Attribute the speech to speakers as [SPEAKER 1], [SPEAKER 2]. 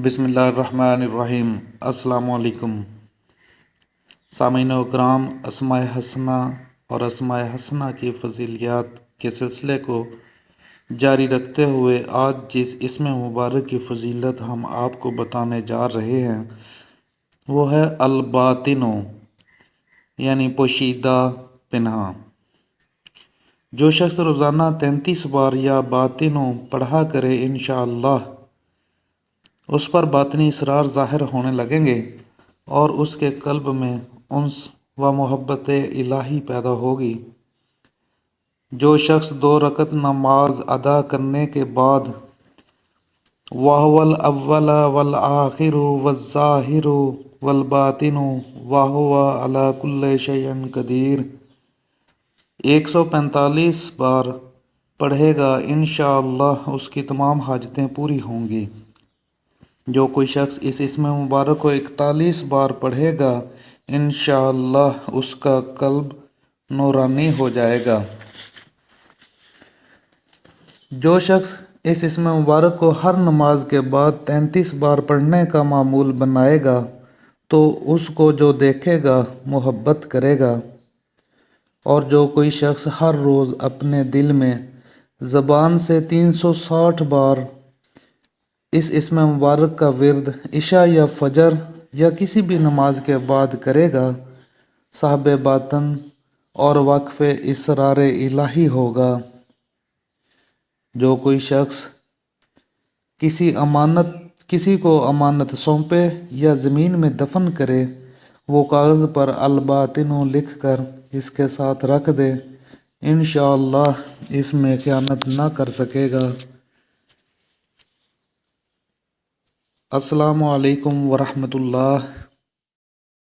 [SPEAKER 1] بسم اللہ الرحمن الرحیم۔ السلام علیکم سامعین اکرام، اسماء حسنہ اور اسماء حسنہ کی فضیلت کے سلسلے کو جاری رکھتے ہوئے آج جس اسم مبارک کی فضیلت ہم آپ کو بتانے جا رہے ہیں وہ ہے الباطنو، یعنی پوشیدہ پنہاں۔ جو شخص روزانہ 33 بار یا باطنو پڑھا کرے انشاءاللہ اس پر باطنی اسرار ظاہر ہونے لگیں گے اور اس کے قلب میں انس و محبت الہی پیدا ہوگی۔ جو شخص 2 رکعت نماز ادا کرنے کے بعد وَهُوَ الْأَوَّلُ وَالْآخِرُ وَالظَّاهِرُ وَالْبَاطِنُ وَهُوَ عَلَى كُلِّ شَيْءٍ قدیر 145 بار پڑھے گا انشاءاللہ اس کی تمام حاجتیں پوری ہوں گی۔ جو کوئی شخص اس اسم مبارک کو 41 بار پڑھے گا انشاءاللہ اس کا قلب نورانی ہو جائے گا۔ جو شخص اس اسم مبارک کو ہر نماز کے بعد 33 بار پڑھنے کا معمول بنائے گا تو اس کو جو دیکھے گا محبت کرے گا۔ اور جو کوئی شخص ہر روز اپنے دل میں زبان سے 360 بار اس اسم مبارک کا ورد عشاء یا فجر یا کسی بھی نماز کے بعد کرے گا صاحب باطن اور وقف اسرار الہی ہوگا۔ جو کوئی شخص کسی کو امانت سونپے یا زمین میں دفن کرے وہ کاغذ پر الباطنو لکھ کر اس کے ساتھ رکھ دے انشاءاللہ اس میں خیانت نہ کر سکے گا۔ السلام علیکم ورحمۃ اللہ۔